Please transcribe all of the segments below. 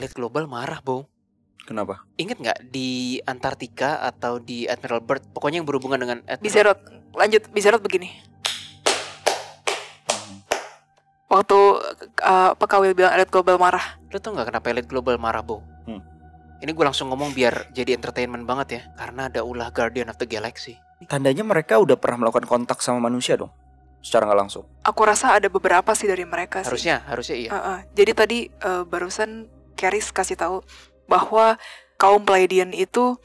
elit global marah, Bo. Kenapa? Ingat nggak di Antartika atau di Admiral Byrd, pokoknya yang berhubungan dengan Bizerot, lanjut Bizerot begini. Waktu Pak Kawil bilang elit global marah. Lo tau nggak kenapa elit global marah, Bo? Ini gue langsung ngomong biar jadi entertainment banget ya. Karena ada ulah Guardian of the Galaxy. Tandanya mereka udah pernah melakukan kontak sama manusia dong, secara nggak langsung. Aku rasa ada beberapa sih dari mereka sih. Harusnya iya. Jadi tadi barusan Keris kasih tahu bahwa kaum Pleiadian itu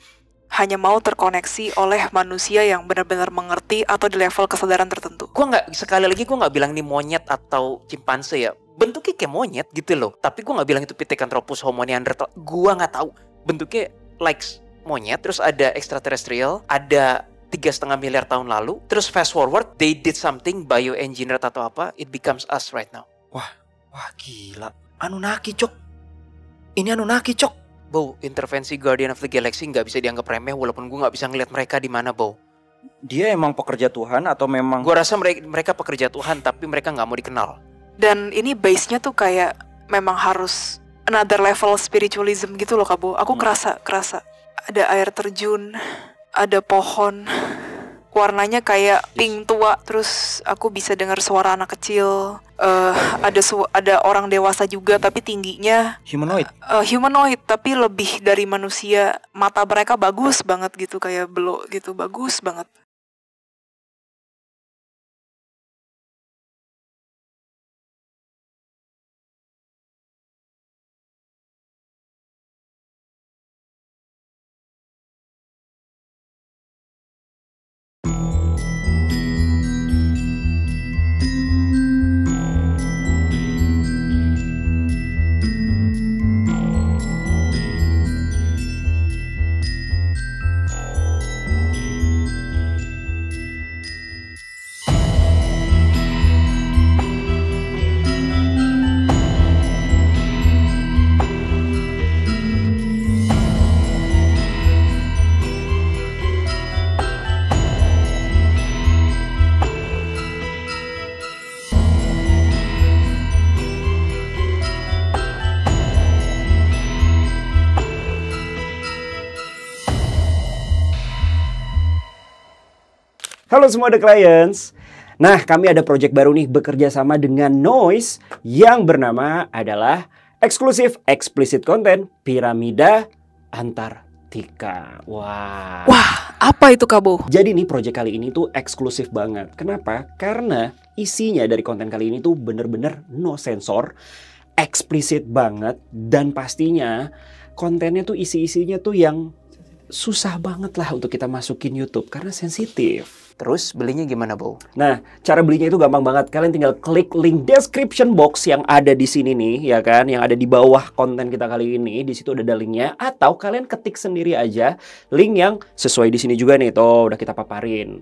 hanya mau terkoneksi oleh manusia yang benar-benar mengerti atau di level kesadaran tertentu. Sekali lagi gue nggak bilang ini monyet atau cimpanse ya. Bentuknya kayak monyet gitu loh. Tapi gue nggak bilang itu Pithecanthropus Homo neanderthal. Gue nggak tahu. Bentuknya like monyet. Terus ada extraterrestrial. Ada 3,5 miliar tahun lalu. Terus fast forward, they did something bioengineered atau apa. It becomes us right now. Wah gila. Anunnaki, Cok. Ini Anunnaki, Cok. Bo, intervensi Guardian of the Galaxy nggak bisa dianggap remeh walaupun gue nggak bisa ngeliat mereka di mana, Bo. Dia emang pekerja Tuhan atau memang? Gue rasa mereka pekerja Tuhan tapi mereka nggak mau dikenal. Dan ini base-nya tuh kayak memang harus another level spiritualism gitu loh, Kabo. Aku kerasa ada air terjun, ada pohon, warnanya kayak pink tua. Terus aku bisa dengar suara anak kecil. Ada orang dewasa juga tapi tingginya humanoid tapi lebih dari manusia. Mata mereka bagus banget gitu, kayak belok gitu, bagus banget. Halo semua The Clients. Nah, kami ada project baru nih bekerja sama dengan Noise yang bernama adalah eksklusif explicit content Piramida Antartika. Wah, apa itu, Kabo? Jadi nih project kali ini tuh eksklusif banget. Kenapa? Karena isinya dari konten kali ini tuh bener-bener no sensor, eksplisit banget, dan pastinya kontennya tuh isi-isinya tuh yang susah banget lah untuk kita masukin YouTube karena sensitif. Terus belinya gimana, Bo? Nah, cara belinya itu gampang banget. Kalian tinggal klik link description box yang ada di sini nih, ya kan? Yang ada di bawah konten kita kali ini. Di situ ada linknya. Atau kalian ketik sendiri aja link yang sesuai di sini juga nih. Tuh, udah kita paparin.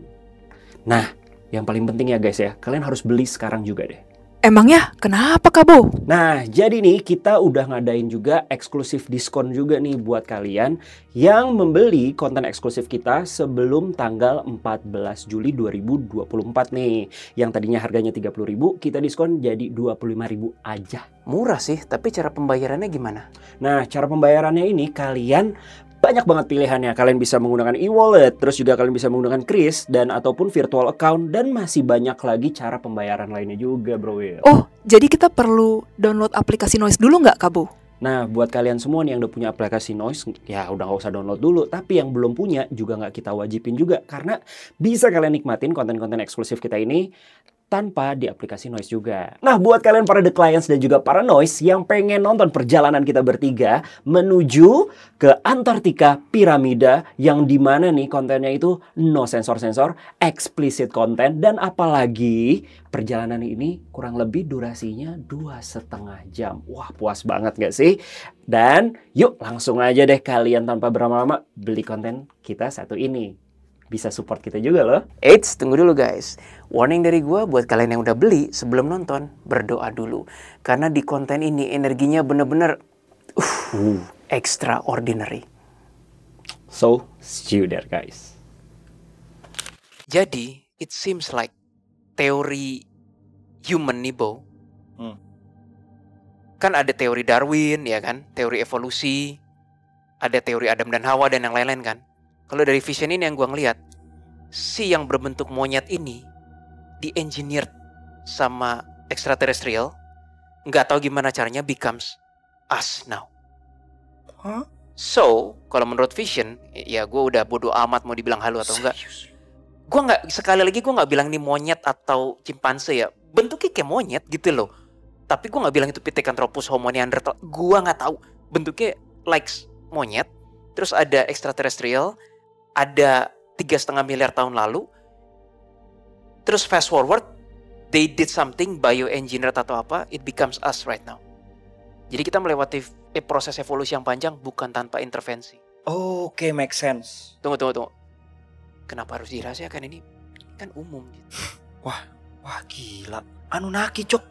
Nah, yang paling penting ya guys ya, kalian harus beli sekarang juga deh. Emangnya kenapa, Kabo? Nah, jadi nih kita udah ngadain juga eksklusif diskon juga nih buat kalian yang membeli konten eksklusif kita sebelum tanggal 14 Juli 2024 nih. Yang tadinya harganya 30.000, kita diskon jadi 25.000 aja. Murah sih, tapi cara pembayarannya gimana? Nah, cara pembayarannya ini kalian banyak banget pilihannya. Kalian bisa menggunakan e-wallet, terus juga kalian bisa menggunakan kris dan ataupun virtual account, dan masih banyak lagi cara pembayaran lainnya juga, Bro Will. Oh, jadi kita perlu download aplikasi Noise dulu nggak, Kabo? Nah, buat kalian semua nih yang udah punya aplikasi Noise, ya udah nggak usah download dulu. Tapi yang belum punya juga nggak kita wajibin juga, karena bisa kalian nikmatin konten-konten eksklusif kita ini tanpa di aplikasi Noise juga. Nah, buat kalian para The Clients dan juga para Noise yang pengen nonton perjalanan kita bertiga menuju ke Antartika Piramida, yang dimana nih kontennya itu no sensor-sensor, explicit content, dan apalagi perjalanan ini kurang lebih durasinya 2,5 jam. Wah, puas banget gak sih? Dan yuk langsung aja deh kalian tanpa berlama-lama beli konten kita satu ini. Bisa support kita juga loh. Eits, tunggu dulu guys. Warning dari gue buat kalian yang udah beli, sebelum nonton, berdoa dulu. Karena di konten ini energinya bener-bener extraordinary. So, see you there guys. Jadi, it seems like teori human nih, Bo, kan ada teori Darwin ya kan, teori evolusi, ada teori Adam dan Hawa dan yang lain-lain kan. Kalau dari vision ini yang gua ngelihat, si yang berbentuk monyet ini di-engineered sama extraterrestrial, nggak tahu gimana caranya becomes us now. Hah? So, kalau menurut vision, ya gue udah bodo amat mau dibilang halu atau enggak. Serius? Gue nggak, sekali lagi gue nggak bilang ini monyet atau cimpanse ya. Bentuknya kayak monyet gitu loh. Tapi gue nggak bilang itu Pithecanthropus Homo neanderthal. Gue nggak tahu. Bentuknya like monyet. Terus ada extraterrestrial. Ada 3,5 miliar tahun lalu. Terus fast forward, they did something bioengineered atau apa, it becomes us right now. Jadi kita melewati proses evolusi yang panjang bukan tanpa intervensi. Oke, make sense. Tunggu. Kenapa harus dirahasiakan ini? Kan umum gitu. Wah gila. Anunnaki, Cok.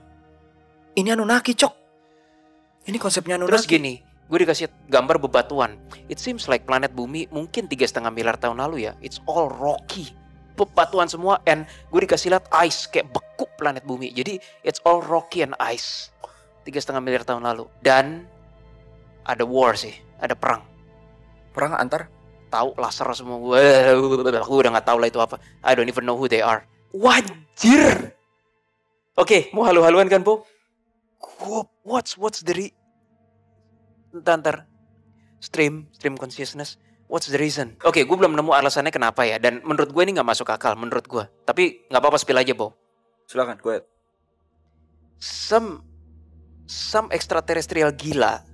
Ini Anunnaki, Cok. Ini konsepnya Anunnaki. Terus gini, gue dikasih gambar bebatuan. It seems like planet bumi mungkin 3,5 miliar tahun lalu ya. It's all rocky. Bebatuan semua, and gue dikasih lihat ice, kayak beku planet bumi. Jadi it's all rocky and ice. 3,5 miliar tahun lalu. Dan ada war sih, ada perang. Perang antar? Tahu laser semua gue. Aku udah nggak tahu lah itu apa. I don't even know who they are. Wajir. Oke, mau halu-haluan kan, Po? What's the Ntar. Stream consciousness. What's the reason? Oke, gue belum nemu alasannya kenapa ya. Dan menurut gue ini nggak masuk akal, menurut gue. Tapi nggak apa-apa, spill aja, Po. Silakan, gue. Some extraterrestrial gila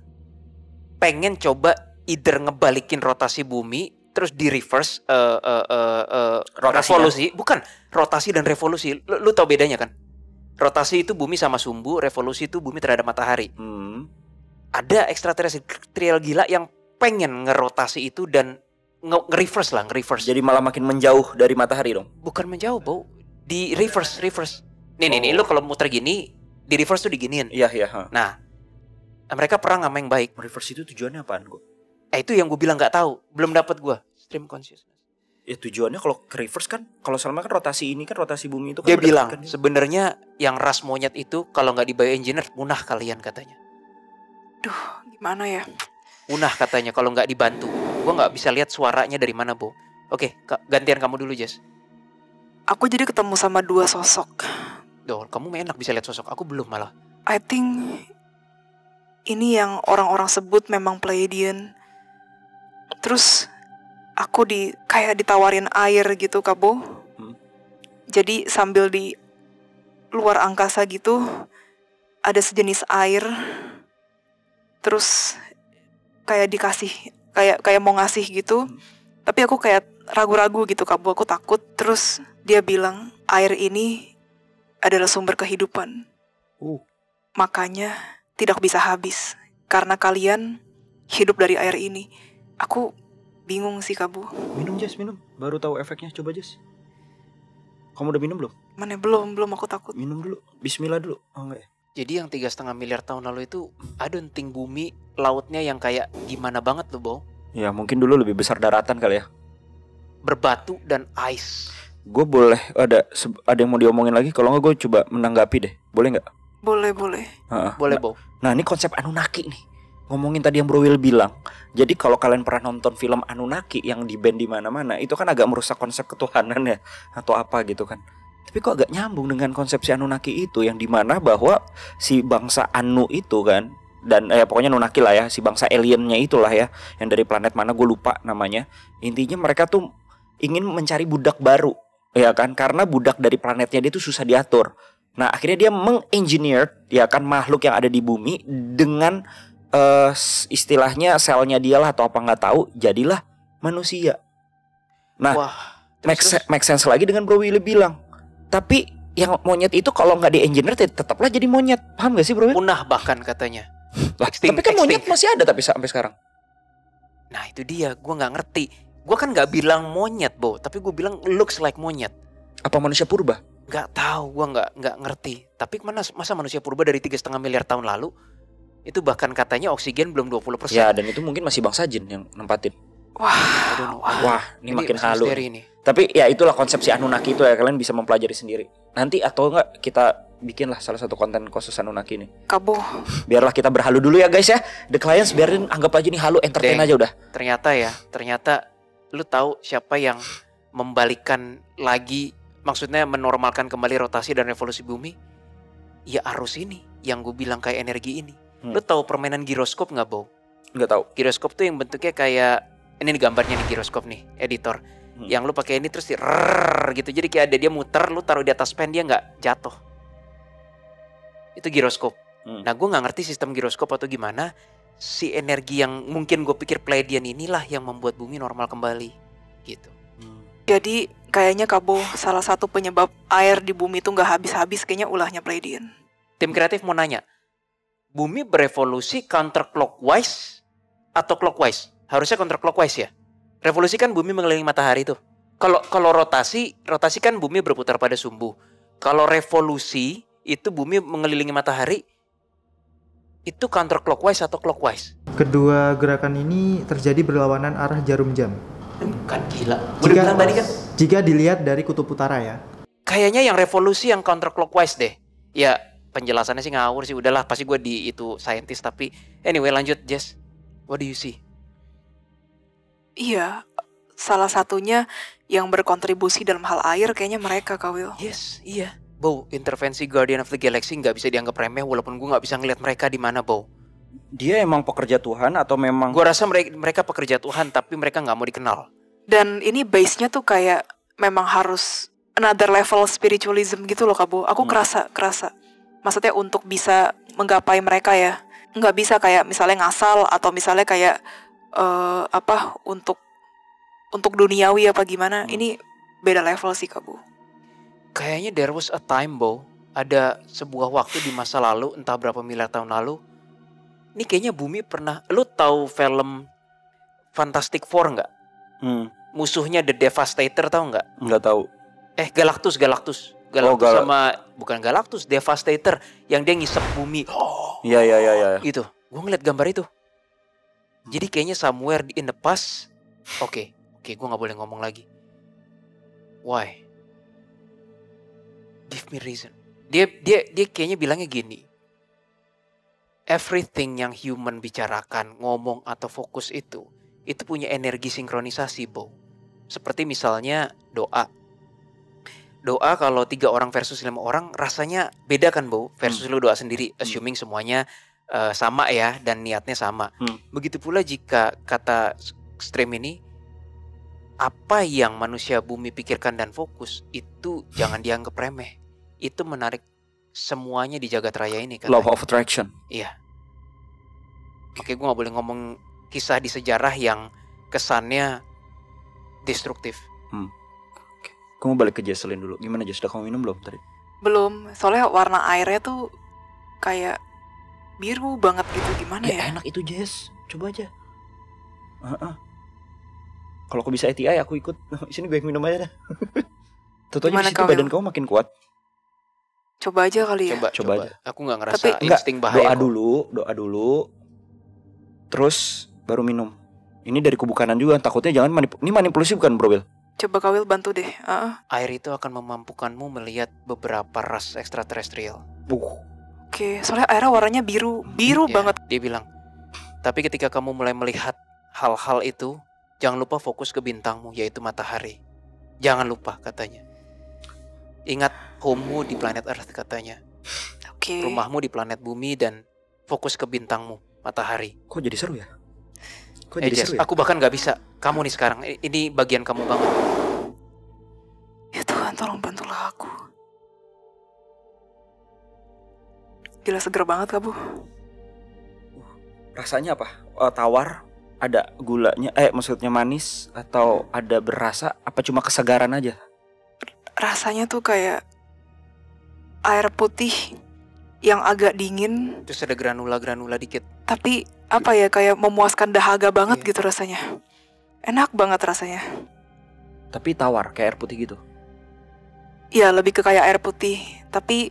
pengen coba either ngebalikin rotasi bumi terus di reverse revolusi. Bukan, rotasi dan revolusi. Lu tau bedanya kan? Rotasi itu bumi sama sumbu, revolusi itu bumi terhadap matahari. Ada extraterrestrial gila yang pengen ngerotasi itu dan nge-reverse. Jadi malah makin menjauh dari matahari dong? Bukan menjauh, Bau. Di reverse. Nih, lu kalau muter gini, di reverse tuh diginiin. Iya. Nah, mereka perang sama yang baik. Reverse itu tujuannya apaan, kok? Itu yang gue bilang nggak tahu, belum dapat gue. Stream consciousness. Ya tujuannya kalau ke reverse kan, kalau selama kan rotasi ini kan rotasi bumi itu kan. Dia bilang sebenarnya yang ras monyet itu kalau nggak di bioengineer punah kalian katanya. Duh, gimana ya? Punah katanya kalau nggak dibantu. Gue nggak bisa lihat suaranya dari mana, Bo. Oke, gantian kamu dulu, Jess. Aku jadi ketemu sama dua sosok. Duh, kamu enak bisa lihat sosok. Aku belum malah. I think ini yang orang-orang sebut memang Pleiadian. Terus aku kayak ditawarin air gitu, Kabo. Jadi sambil di luar angkasa gitu ada sejenis air. Terus kayak dikasih, kayak mau ngasih gitu. Tapi aku kayak ragu-ragu gitu, Kabo. Aku takut. Terus dia bilang air ini adalah sumber kehidupan. Makanya tidak bisa habis karena kalian hidup dari air ini. Aku bingung sih, Kabu. Minum, Jess, minum. Baru tahu efeknya. Coba, Jess. Kamu udah minum belum? Mana belum, aku takut. Minum dulu. Bismillah dulu. Oh enggak ya? Jadi yang 3,5 miliar tahun lalu itu ada enting bumi, lautnya yang kayak gimana banget loh, Bo. Ya mungkin dulu lebih besar daratan kali ya. Berbatu dan ice. Gue boleh ada yang mau diomongin lagi? Kalau nggak gue coba menanggapi deh. Boleh nggak? Boleh. Boleh, Bo. Nah ini konsep Anunnaki nih. Ngomongin tadi yang Bro Will bilang. Jadi kalau kalian pernah nonton film Anunnaki yang di band di mana-mana, itu kan agak merusak konsep ketuhanan ya, atau apa gitu kan. Tapi kok agak nyambung dengan konsepsi Anunnaki itu, yang dimana bahwa si bangsa Anu itu kan, dan pokoknya Anunnaki lah ya, si bangsa aliennya itulah ya, yang dari planet mana gue lupa namanya. Intinya mereka tuh ingin mencari budak baru, ya kan, karena budak dari planetnya dia tuh susah diatur. Nah akhirnya dia mengengineer ya kan makhluk yang ada di bumi dengan istilahnya selnya dia lah atau apa nggak tahu, jadilah manusia. Nah, wah, make sense lagi dengan Bro Willy bilang. Tapi yang monyet itu kalau nggak di-engineer tetaplah jadi monyet. Paham gak sih, Bro Willy? Punah bahkan katanya. Tapi kan monyet masih ada tapi sampai sekarang. Nah itu dia, gue nggak ngerti. Gue kan nggak bilang monyet, Bo, tapi gue bilang looks like monyet. Apa manusia purba? Gak tahu, gue nggak ngerti. Tapi masa manusia purba dari 3,5 miliar tahun lalu itu bahkan katanya oksigen belum 20%. Ya, dan itu mungkin masih bangsa jin yang nempatin. Wah, ini makin halu. Ini. Tapi ya itulah konsepsi Anunnaki itu ya, kalian bisa mempelajari sendiri. Nanti atau enggak kita bikinlah salah satu konten khusus Anunnaki nih. Kabo. Biarlah kita berhalu dulu ya guys ya. The Clients biarin anggap aja nih halu entertain Deng. aja udah. Ternyata lu tahu siapa yang membalikkan lagi, maksudnya menormalkan kembali rotasi dan revolusi bumi? Ya arus ini yang gue bilang kayak energi ini. Lu tahu permainan giroskop nggak, Bo? Nggak tahu. Giroskop tuh yang bentuknya kayak ini nih gambarnya nih giroskop nih, editor. Yang lu pakai ini terus di rrrr gitu. Jadi kayak ada dia muter, lu taruh di atas pen dia nggak jatuh. Itu giroskop. Nah, gue nggak ngerti sistem giroskop atau gimana. Si energi yang mungkin gue pikir Pleiadian inilah yang membuat bumi normal kembali, gitu. Jadi kayaknya Kabo salah satu penyebab air di bumi itu nggak habis-habis kayaknya ulahnya Pleiadian. Tim kreatif mau nanya, bumi berevolusi counterclockwise atau clockwise? Harusnya counterclockwise ya. Revolusi kan bumi mengelilingi matahari tuh. Kalau rotasi kan bumi berputar pada sumbu. Kalau revolusi itu bumi mengelilingi matahari. Itu counterclockwise atau clockwise? Kedua gerakan ini terjadi berlawanan arah jarum jam. Kan gila. Udah bilang tadi kan. Jika dilihat dari kutub utara ya. Kayaknya yang revolusi yang counterclockwise deh. Ya penjelasannya sih ngawur sih. Udahlah pasti gue di itu scientist. Tapi anyway lanjut Jess. What do you see? Iya, salah satunya yang berkontribusi dalam hal air kayaknya mereka, Kawil. Yes, iya. Bo, intervensi Guardian of the Galaxy nggak bisa dianggap remeh walaupun gue nggak bisa ngeliat mereka di mana, Bo. Dia emang pekerja Tuhan atau memang? Gue rasa mereka pekerja Tuhan tapi mereka nggak mau dikenal. Dan ini base-nya tuh kayak memang harus another level spiritualism gitu loh, Kabo. Aku kerasa. Maksudnya untuk bisa menggapai mereka ya. Nggak bisa kayak misalnya ngasal atau misalnya kayak untuk duniawi apa gimana. Ini beda level sih, Kabo. Kayaknya there was a time, Bo. Ada sebuah waktu di masa lalu, entah berapa miliar tahun lalu. Ini kayaknya bumi pernah. Lu tahu film Fantastic Four nggak? Musuhnya The Devastator tahu nggak? Nggak tahu. Galactus sama bukan Galactus, Devastator yang dia ngisep bumi. Iya. Gitu. Gue ngeliat gambar itu. Jadi kayaknya somewhere in the past. Oke, gue nggak boleh ngomong lagi. Why? Give me reason. Dia kayaknya bilangnya gini. Everything yang human bicarakan, ngomong atau fokus itu punya energi sinkronisasi, Bo. Seperti misalnya doa. Doa kalau 3 orang versus 5 orang rasanya beda kan, Bo? Versus lu doa sendiri, assuming semuanya sama ya dan niatnya sama. Begitu pula jika kata stream ini, apa yang manusia bumi pikirkan dan fokus itu jangan dianggap remeh. Itu menarik semuanya di jagat raya ini kan. Law of attraction. Iya. Makanya gue gak boleh ngomong kisah di sejarah yang kesannya destruktif. Kamu balik ke Jesselyn dulu. Gimana Jess? Udah kamu minum belum tadi? Belum, soalnya warna airnya tuh kayak biru banget gitu. Gimana ya? Enak itu Jess. Coba aja. Kalau aku bisa ATI aku ikut. Sini gue yang minum aja dah. Tentunya di situ badan kamu makin kuat. Coba aja kali ya. Coba aja. Aku nggak ngerasa insting bahaya. Doa dulu. Terus baru minum. Ini dari kubu kanan juga. Takutnya jangan ini manipulasi bukan, Bro Will? Coba Kawil bantu deh. Air itu akan memampukanmu melihat beberapa ras ekstraterestrial. Oke, soalnya airnya warnanya biru banget. Dia bilang. Tapi ketika kamu mulai melihat hal-hal itu, jangan lupa fokus ke bintangmu, yaitu matahari. Jangan lupa katanya. Ingat home-mu di planet Earth katanya. Oke. Rumahmu di planet bumi dan fokus ke bintangmu, matahari. Kok jadi seru ya? Jess, aku bahkan gak bisa. Kamu nih sekarang, ini bagian kamu banget. Ya Tuhan, tolong bantulah aku. Gila seger banget, Kabu. Rasanya apa? Tawar? Ada gulanya? Maksudnya manis? Atau ada berasa? Apa cuma kesegaran aja? Rasanya tuh kayak air putih yang agak dingin. Terus ada granula-granula dikit. Tapi apa ya, kayak memuaskan dahaga banget gitu rasanya. Enak banget rasanya. Tapi tawar, kayak air putih gitu? Iya, lebih ke kayak air putih. Tapi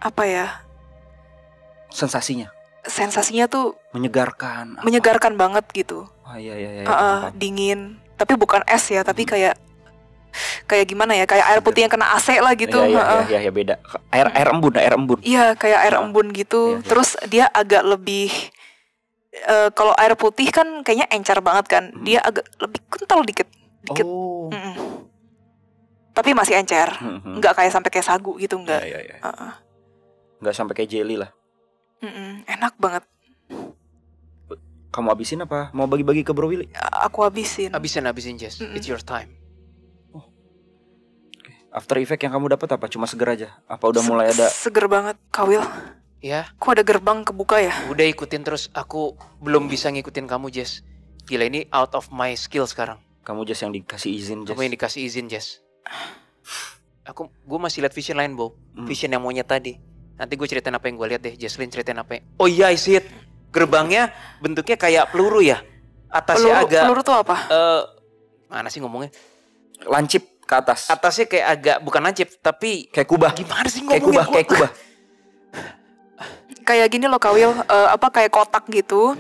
apa ya? Sensasinya tuh menyegarkan. Menyegarkan banget gitu. Iya. Dingin. Tapi bukan es ya, tapi kayak kayak gimana ya, kayak air putih yang kena AC lah gitu. Iya beda. Air embun. Iya, kayak air embun gitu. Iya. Terus dia agak lebih kalau air putih kan kayaknya encer banget kan. Dia agak lebih kental dikit. Oh. Mm-mm. Tapi masih encer. Nggak kayak sampai kayak sagu gitu, enggak. Iya. Nggak sampai kayak jelly lah. Enak banget. Kamu habisin apa? Mau bagi-bagi ke Bro Willy? Aku habisin. Habisin Jess. It's your time. After effect yang kamu dapat apa? Cuma seger aja? Apa udah mulai ada? Seger banget, Kawil. Ya. Kok ada gerbang kebuka ya? Udah ikutin terus. Aku belum bisa ngikutin kamu, Jess. Gila, ini out of my skill sekarang. Kamu Jess yang dikasih izin, Jess. Kamu yang dikasih izin, Jess. Gue masih lihat vision lain, Bo. Vision yang monyet tadi. Nanti gue ceritain apa yang gue lihat deh. Jesslyn ceritain apa yang... Oh iya, I see it. Gerbangnya bentuknya kayak peluru ya. Atasnya agak... Peluru tuh apa? Mana sih ngomongnya? Lancip ke atas. Atasnya kayak agak... Bukan lancip, tapi... Kayak kubah. Gimana sih ngomongnya? Kayak kubah. Kayak gini loh, Kawil. Kayak kotak gitu.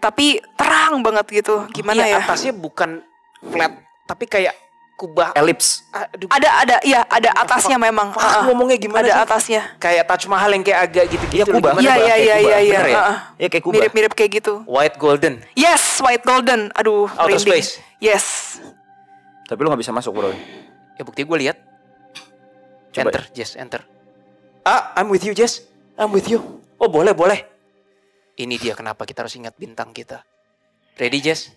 Tapi terang banget gitu. Gimana ya? Atasnya bukan flat, tapi kayak kubah. Elips. Aduh. Ada atasnya memang. Ngomongnya gimana ada sih? Atasnya. Kayak Taj Mahal yang kayak agak gitu-gitu. Iya, kubah. Iya. Bener ya? Iya, kayak kubah. Mirip-mirip kayak gitu. White golden. Yes, white golden. Aduh, Outer merinding. space. Yes. Tapi lu gak bisa masuk, Bro. Ya bukti gue lihat. Coba. Enter, Jess, enter. I'm with you, Jess. I'm with you. Oh, boleh. Ini dia kenapa kita harus ingat bintang kita. Ready, Jess?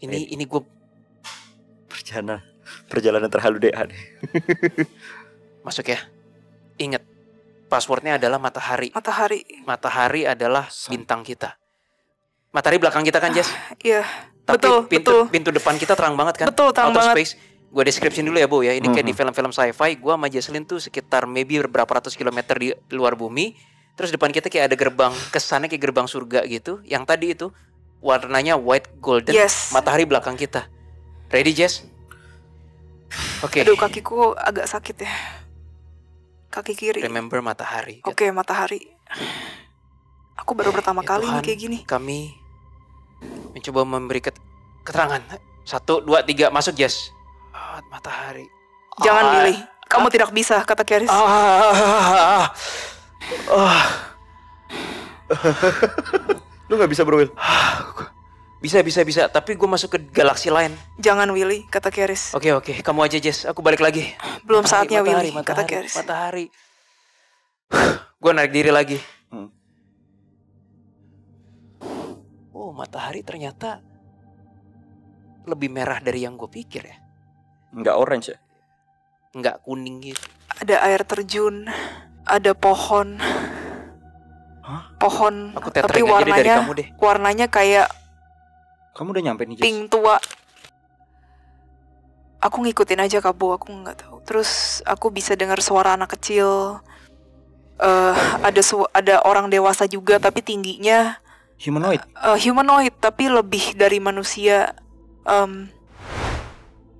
Ini gue... Perjalanan terhalu DA nih. Masuk ya. Ingat, passwordnya adalah matahari. Matahari adalah bintang kita. Matahari belakang kita kan, Jess? Iya. Tapi Betul. pintu depan kita terang banget kan? Betul, terang Outer banget. space. Gue description dulu ya, Bo ya. Ini kayak di film-film sci-fi. Gue sama Jesslyn tuh sekitar maybe berapa ratus kilometer di luar bumi. Terus depan kita kayak ada gerbang, kesannya kayak gerbang surga gitu. Yang tadi itu warnanya white golden. Yes. Matahari belakang kita. Ready, Jess? Oke. Aduh, kakiku agak sakit ya. Kaki kiri. Remember matahari. Oke, matahari. Aku baru pertama Ya kali Tuhan, nih kayak gini. Kami mencoba memberi keterangan. 1, 2, 3, masuk, Jess. Matahari. Jangan milih. Kamu tidak bisa, kata Keris. Lu gak bisa, Bro Will? Bisa. Tapi gue masuk ke galaksi lain. Jangan Willy, kata Keris. Oke. Kamu aja, Jess. Aku balik lagi. Belum saatnya Willy, kata Keris. Matahari. Gue narik diri lagi. Oh, matahari ternyata lebih merah dari yang gue pikir ya. Enggak orange ya? Enggak kuning gitu. Ada air terjun, ada pohon. Pohon, Aku tapi tethering aja deh dari kamu deh. warnanya kayak Kamu udah nyampe nih, Jess? pink tua. Aku ngikutin aja, Kabo, aku nggak tahu. Terus aku bisa dengar suara anak kecil. Ada orang dewasa juga, tapi tingginya Humanoid? humanoid, tapi lebih dari manusia.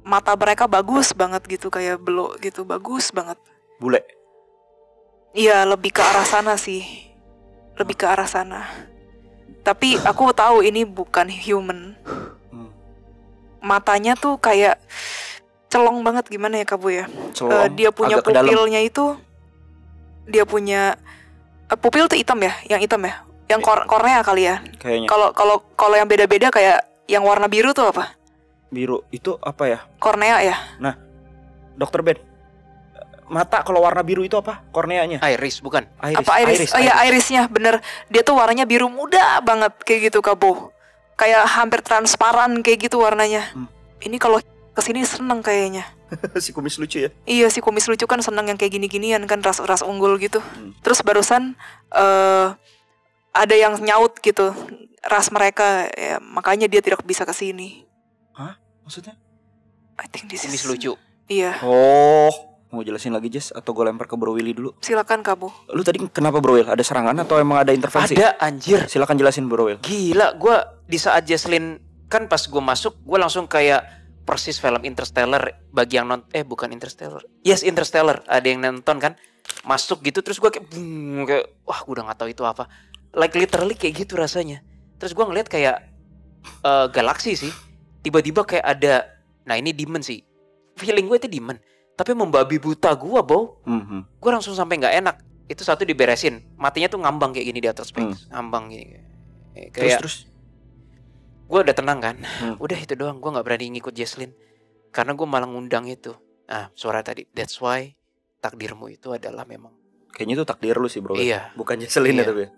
Mata mereka bagus banget gitu, kayak belok gitu, bagus banget. Bule? Iya, lebih ke arah sana sih. Lebih ke arah sana. Tapi aku tahu ini bukan human. Matanya tuh kayak celong banget, gimana ya, Kabo ya? Dia punya pupilnya itu. Dia punya pupil tuh hitam ya, yang hitam ya. Yang kornea kali ya. Kayaknya. Kalau yang beda-beda kayak yang warna biru tuh apa? Biru itu apa ya? Kornea ya. Nah, Dokter Ben, mata kalau warna biru itu apa? Korneanya? Iris, bukan? Iris. Oh ya, irisnya bener. Dia tuh warnanya biru muda banget kayak gitu, Kabo. Kayak hampir transparan kayak gitu warnanya. Ini kalau kesini seneng kayaknya. Si kumis lucu ya? Iya, si kumis lucu kan seneng yang kayak gini-ginian kan, ras unggul gitu. Terus barusan ada yang nyaut gitu ras mereka ya, makanya dia tidak bisa kesini. Hah? Maksudnya? I think this Kumis is... lucu. Iya. Oh, mau jelasin lagi, Jess? Atau gue lempar ke Bro Willy dulu? Silakan, Kabo. Lu tadi kenapa, Bro Will? Ada serangan atau emang ada intervensi? Ada, anjir. Silakan jelasin, Bro Will. Gila, gue di saat Jesslyn kan pas gue masuk, gue langsung kayak persis film Interstellar bagi yang bukan Interstellar. Yes, Interstellar. Ada yang nonton kan? Masuk gitu terus gue kayak wah, gue udah nggak tahu itu apa. Like literally kayak gitu rasanya. Terus gue ngeliat kayak galaksi sih. Tiba-tiba kayak ada Nah ini demon sih. Feeling gue itu demon. Tapi membabi buta gue, Bo. Gue langsung sampai nggak enak. Itu satu diberesin. Matinya tuh ngambang kayak gini di atas space. Ngambang gini. Kayak Terus gue udah tenang kan. Udah itu doang. Gue nggak berani ngikut Jesslyn. Karena gue malah ngundang itu. Suara tadi. That's why takdirmu itu adalah memang. kayaknya itu takdir lu sih, bro. Iya. Bukan Jesselyn Iya. ya, tapi ya.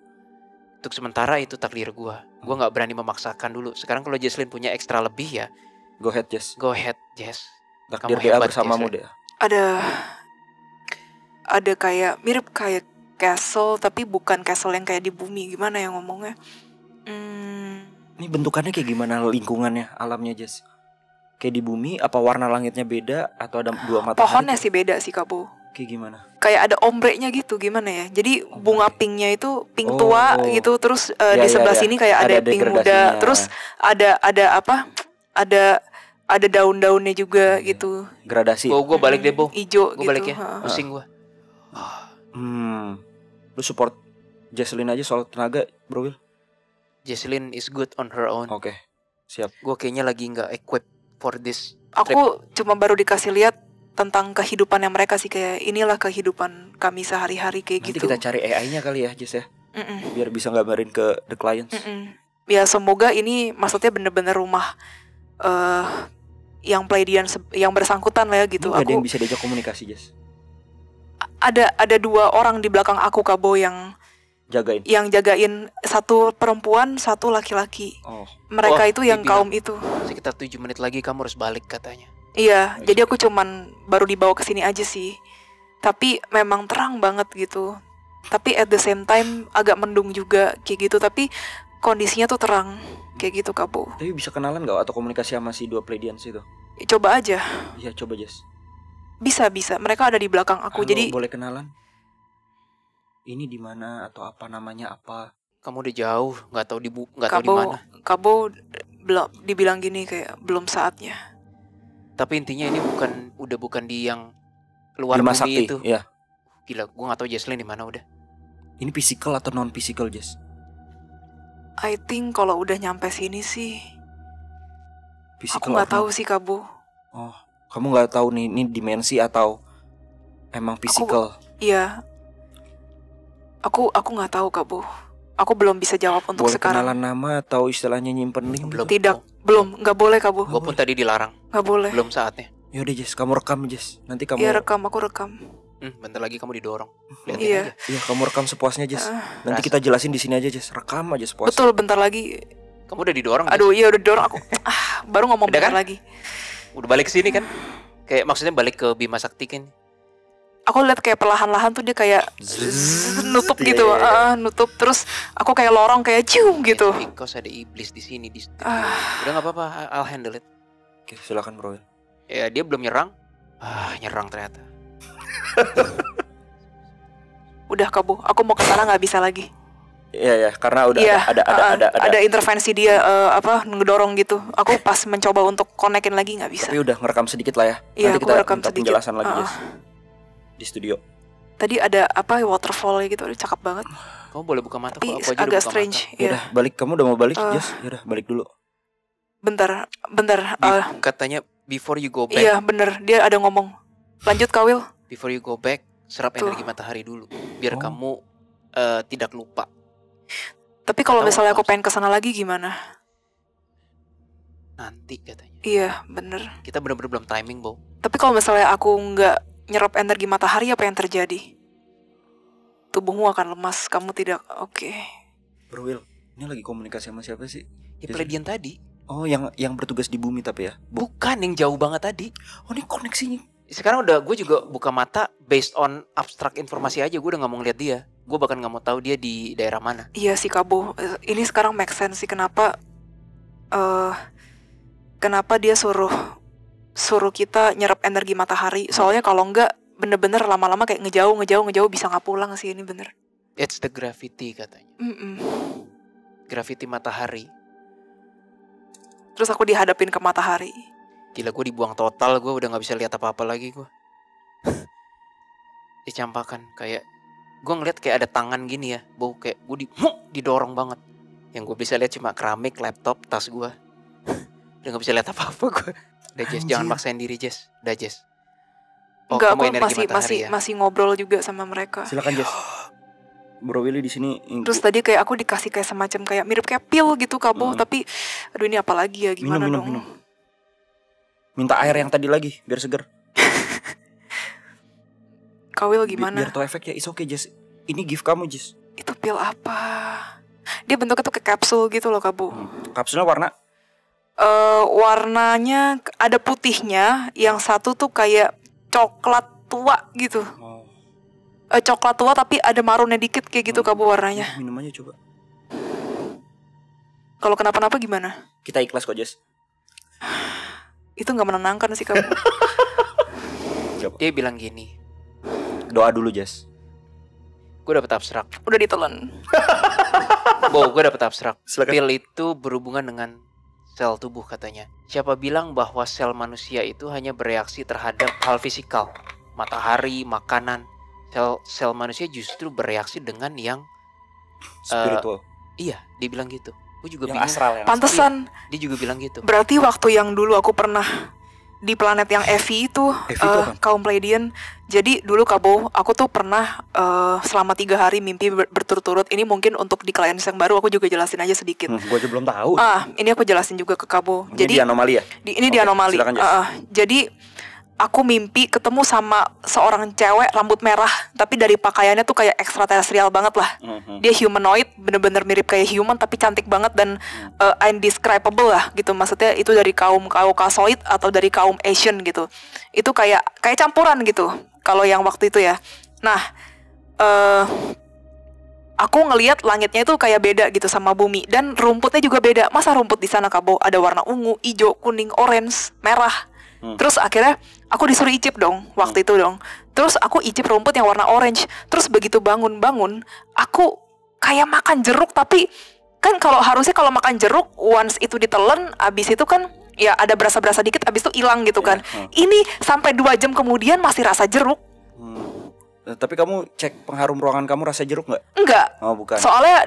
Untuk sementara itu takdir gue. Gue nggak berani memaksakan dulu. Sekarang kalau Jesslyn punya ekstra lebih ya, Go ahead, Jess. go ahead, Jess. Takdir Kamu DA hebat, bersamamu Jesslyn. deh. Ada kayak mirip kayak castle tapi bukan castle yang kayak di bumi. Gimana ya ngomongnya? Ini bentukannya kayak gimana lingkungannya, alamnya, Jess? Kayak di bumi, apa warna langitnya beda atau ada dua matahari? Pohonnya sih beda sih, Kak Bo. Kayak gimana? Kayak ada ombrenya gitu, gimana ya? Jadi bunga pinknya itu pink Oh. tua gitu, terus Ya, di ya, sebelah ya. sini kayak ada pink muda, degradasinya. terus ada apa? Ada daun-daunnya juga gitu, Gradasi. Gue balik deh, Bo. ijo Gue gitu. balik ya. ha. Pusing gue. Lu support Jesselyn aja soal tenaga, bro Will. Jesslyn is good on her own. Oke, siap. Gue kayaknya lagi nggak equipped for this. Aku cuma baru dikasih lihat tentang kehidupannya mereka sih, kayak inilah kehidupan kami sehari-hari kayak Nanti gitu. kita cari AI-nya kali ya, Jess ya. Mm-mm. Biar bisa gambarin ke the clients. Mm-mm. Ya semoga ini maksudnya bener-bener rumah yang Pleiadian yang bersangkutan lah ya gitu. Gak ada yang Aku bisa diajak komunikasi, Jess. ada 2 orang di belakang aku, Kabo, yang Jagain. jagain, satu perempuan, satu laki-laki. Oh, Mereka Oh, itu yang dibilang. kaum itu. Sekitar 7 menit lagi kamu harus balik katanya. Iya, jadi aku cuman baru dibawa ke sini aja sih. Tapi memang terang banget gitu. Tapi at the same time agak mendung juga kayak gitu, tapi kondisinya tuh terang kayak gitu, Kabo. tapi bisa kenalan gak atau komunikasi sama si dua Pleiadians itu? Coba aja. Iya, coba, Jess. Bisa. Mereka ada di belakang aku. Halo, Jadi boleh kenalan? Ini di mana atau apa namanya apa? Kamu udah jauh, nggak tahu di mana. Kabo belum dibilang gini kayak belum saatnya. Tapi intinya ini bukan di yang luar Bima bumi Sakti, itu. ya. Gila, gue nggak tahu Jesslyn di mana udah. Ini physical atau non physical, Jess? I think kalau udah nyampe sini sih, Physical. aku nggak or tahu non? sih, Kabo. Oh, kamu nggak tahu nih, ini dimensi atau emang physical? Iya. Aku nggak tahu, Kabo. Aku belum bisa jawab untuk Boleh sekarang. kenalan nama atau istilahnya nyimpen link? Belum. Belum, nggak boleh, Kabo. Gue pun tadi dilarang. Nggak boleh. Belum saatnya. Yaudah, Jess, kamu rekam, Jess. Nanti kamu. Iya, aku rekam. Bentar lagi kamu didorong. Liatin Iya. aja. Iya, kamu rekam sepuasnya, Jess. Nanti Rasa. kita jelasin di sini aja, Jess. Rekam aja sepuasnya. Betul, bentar lagi. Kamu udah didorong. Aduh, iya udah dorong aku. Baru ngomong Udah bentar kan? lagi. Udah balik ke sini kan? Kayak maksudnya balik ke Bima Sakti kan? Aku lihat kayak perlahan-lahan tuh dia kayak nutup gitu, nutup, terus aku kayak lorong kayak cium gitu. It's because ada iblis di sini di studio. Ah. Udah nggak apa-apa, I'll handle it. Oke, silakan, bro. Ya dia belum nyerang. Nyerang ternyata. Udah, Kabo, aku mau ke sana nggak bisa lagi. Iya, karena udah Iya, ada. intervensi dia ngedorong gitu. Aku pas mencoba untuk konekin lagi nggak bisa. Tapi udah ngerekam sedikit lah ya. Iya, Nanti aku kita rekam minta sedikit. penjelasan lagi, Jess. Di studio. Tadi ada waterfall gitu, aduh, cakep banget. Kamu boleh buka mata Tapi kok, aku aja udah agak buka strange. mata. Iya, Yaudah, balik. Kamu udah mau balik, Jess? Yaudah, balik dulu. bentar. Katanya before you go back, Iya, bener. Dia ada ngomong. Lanjut, Kawil. before you go back, serap Tuh. energi matahari dulu, biar Oh. kamu tidak lupa. Tapi kalau Tahu misalnya aku apa? pengen kesana lagi gimana? Nanti katanya. Iya, bener. Kita bener-bener belum timing, Bo. Tapi kalau misalnya aku nggak nyerap energi matahari, apa yang terjadi? Tubuhmu akan lemas, kamu tidak. Oke. Bro Will, ini lagi komunikasi sama siapa sih? Ya Yes. Pleiadian tadi. Oh, yang bertugas di bumi tapi ya. Bukan yang jauh banget tadi. Oh, ini koneksinya. Sekarang udah gue juga buka mata based on abstrak informasi aja. Gue udah nggak mau ngeliat dia. Gue bahkan nggak mau tahu dia di daerah mana. Iya sih, Kabo. Ini sekarang make sense sih kenapa dia suruh kita nyerap energi matahari. Soalnya kalau enggak bener-bener lama-lama kayak ngejauh bisa nggak pulang sih, ini bener. It's the gravity katanya. Gravity matahari. Terus aku dihadapin ke matahari. Gila, gue dibuang total. Gue udah nggak bisa lihat apa-apa lagi gue. Dicampakan kayak gue ngeliat kayak ada tangan gini ya, bau kayak gue didorong banget. Yang gue bisa lihat cuma keramik, laptop, tas gue. Udah nggak bisa lihat apa-apa gue. Udah Jess, Anjir. jangan maksain diri Jess. Udah Jess. Enggak, kamu aku energi masih matahari ya? masih ngobrol juga sama mereka. Silakan Jess. Bro Willy di sini. Terus tadi kayak aku dikasih kayak semacam kayak mirip kayak pil gitu Kak Bo, Hmm. tapi aduh ini apa lagi ya, gimana minum, dong? minum. Minta air yang tadi lagi biar seger. Kawil gimana? Biar tau efeknya. It's okay Jess. Ini gift kamu Jess. Itu pil apa? Dia bentuknya tuh kayak kapsul gitu loh Kak Bo. Kapsulnya warna Warnanya ada putihnya, yang satu tuh kayak coklat tua gitu. Coklat tua tapi ada marunnya dikit kayak gitu Kak Bo warnanya. minum aja coba. Kalau kenapa-napa gimana? Kita ikhlas kok Jess. Itu nggak menenangkan sih Kak Bo. Dia bilang gini, Doa dulu Jess. gue dapet abstrak. Udah ditelan. Gue dapet abstrak. Silakan. Pil itu berhubungan dengan sel tubuh katanya. Siapa bilang bahwa sel manusia itu hanya bereaksi terhadap hal fisikal, matahari, makanan. Sel manusia justru bereaksi dengan yang Spiritual. iya, dia bilang gitu. Gue juga Yang bingung. astral ya. Pantesan. Dia juga bilang gitu. Berarti waktu yang dulu aku pernah di planet yang Evi itu, Evi itu apa? kaum Pleiadian. Jadi dulu Kak Bo, aku tuh pernah selama 3 hari mimpi berturut-turut. Ini mungkin untuk di klien yang baru aku juga jelasin aja sedikit. Gue aja belum tahu. Ini aku jelasin juga ke Kak Bo. Ini di anomali ya? Ini di Oke, anomali. silakan, Jess. Jadi aku mimpi ketemu sama seorang cewek rambut merah, tapi dari pakaiannya tuh kayak ekstraterestrial banget lah. Dia humanoid, bener-bener mirip kayak human tapi cantik banget dan indescribable lah gitu. Maksudnya itu dari kaum Caucasoid atau dari kaum Asian gitu. Itu kayak campuran gitu. Kalau yang waktu itu ya. Nah, aku ngelihat langitnya itu kayak beda gitu sama bumi, dan rumputnya juga beda. Masa rumput di sana Kak Bo ada warna ungu, hijau, kuning, orange, merah. Terus akhirnya aku disuruh icip dong waktu itu dong. Terus aku icip rumput yang warna orange. Terus begitu bangun aku kayak makan jeruk, tapi kan harusnya kalau makan jeruk once itu ditelan, abis itu kan ya ada berasa-berasa dikit, abis itu hilang gitu kan. Ini sampai 2 jam kemudian masih rasa jeruk. Tapi kamu cek pengharum ruangan kamu rasa jeruk nggak? Enggak. Oh bukan. Soalnya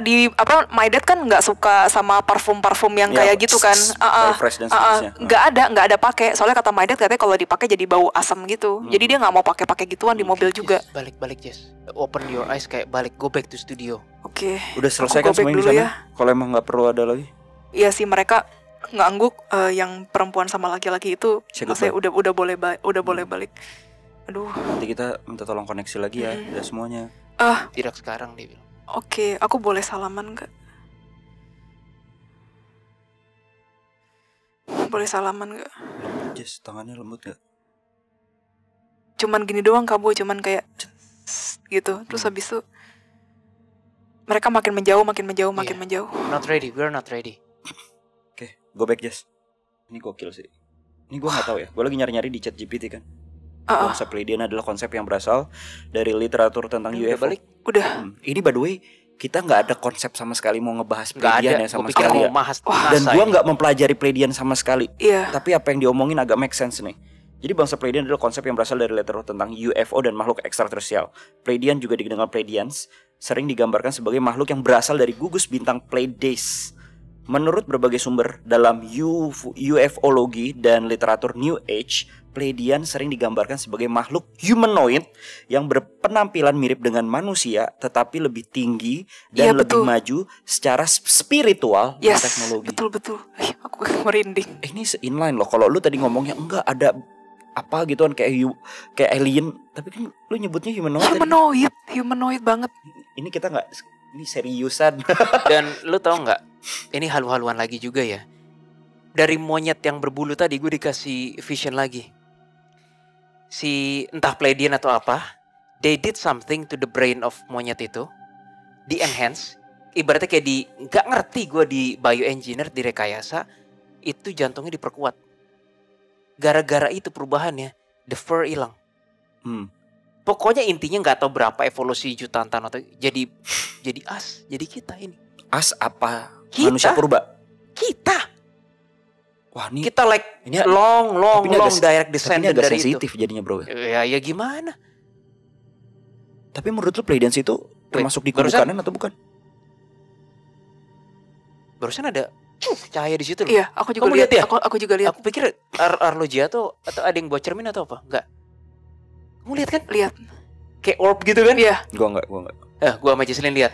my dad kan nggak suka sama parfum yang Ya, kayak gitu kan. very fresh dan seterusnya. Nggak ada pakai. Soalnya kata my dad katanya kalau dipakai jadi bau asam gitu. Jadi dia nggak mau pakai gituan di mobil juga. Jess, balik Jess. Open your eyes, kayak balik, go back to studio. Oke. Udah selesai kan Aku go back semuanya di dulu sana? ya. Kalau emang nggak perlu ada lagi. Iya sih, mereka ngangguk, yang perempuan sama laki-laki itu Say maksudnya goodbye. udah boleh balik. Aduh. Nanti kita minta tolong koneksi lagi ya, udah semuanya. Tidak sekarang, dia bilang. Oke, aku boleh salaman nggak? Boleh salaman nggak? Jess, tangannya lembut nggak? Cuman gini doang Kak Bo, cuman kayak gitu. Terus habis itu mereka makin menjauh. Not ready, we're not ready. Oke, go back Jess. Ini gokil sih. Ini gue nggak tahu ya. Gue lagi nyari-nyari di ChatGPT kan. Konsep Pleiadian adalah konsep yang berasal dari literatur tentang Udah UFO. balik? Udah. Ini by the way, kita nggak ada konsep sama sekali mau ngebahas Nggak Pleiadian ada, ya sama gue pikir sekali mau ya. bahas Dan NASA gue ini. nggak mempelajari Pleiadian sama sekali. Iya. Tapi apa yang diomongin agak make sense nih. Jadi bangsa Pleiadian adalah konsep yang berasal dari literatur tentang UFO dan makhluk ekstraterestrial. Pleiadian juga dikenal Pleiadians, sering digambarkan sebagai makhluk yang berasal dari gugus bintang Pleiades. Menurut berbagai sumber dalam UFOlogi dan literatur New Age, Pleiadian sering digambarkan sebagai makhluk humanoid yang berpenampilan mirip dengan manusia tetapi lebih tinggi dan Iya, lebih betul. maju secara spiritual dan Yes. teknologi. Betul. Aku merinding. Ini inline loh. Kalau lu tadi ngomongnya enggak ada apa gituan kayak alien, tapi kan lu nyebutnya humanoid. tadi. Humanoid banget. Ini kita nggak, ini seriusan. Dan lu tau nggak? Ini halu-haluan lagi juga ya. Dari monyet yang berbulu tadi gue dikasih vision lagi. Si entah Pleiadian atau apa, they did something to the brain of monyet itu, di enhance. Ibaratnya kayak nggak ngerti gue di bioengineer, di rekayasa, itu jantungnya diperkuat. Gara-gara itu perubahannya, the fur hilang. Pokoknya intinya nggak tahu berapa evolusi jutaan tahun atau jadi as, jadi kita ini. As apa? Kita? Manusia purba. Kita Kita like ini long tapi ini direct tapi descendant ini agak dari itu. sensitif jadinya bro. Ya gimana? Tapi menurut lu Pleiadians itu termasuk di kubu barusan- kanan atau bukan? Barusan ada cahaya di situ loh. Iya, aku juga Kamu lihat lihat ya? Aku juga lihat. Aku pikir arloji atau ada yang buat cermin atau apa? Enggak. Kamu lihat kan? Lihat. Kayak orb gitu kan? Iya, Gua enggak. Gua sama Jesslyn lihat.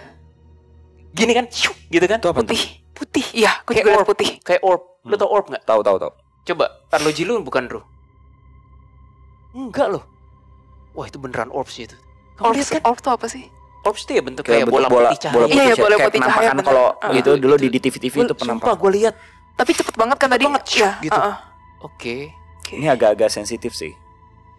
Gini kan? Gitu kan? Itu apa tuh? putih. Putih. Iya, aku Kayak juga lihat orb. putih. Kayak orb. Lu tau orb nggak? Tahu. Coba arloji lu bukan, Bro? Enggak loh. Wah, itu beneran orb sih itu. Kamu lihat kan? Orb tuh apa sih? Orbs itu ya bentuk Kayak kayak bola putih cahaya. Iya, bola kayak putih cahaya, penampakan bener. kalau itu dulu Itu- di TV-TV itu Sumpah penampakan. gue lihat. Tapi cepet banget kan tadi? banget, Iya, gitu. heeh. Oke. Oke. Ini agak-agak sensitif sih.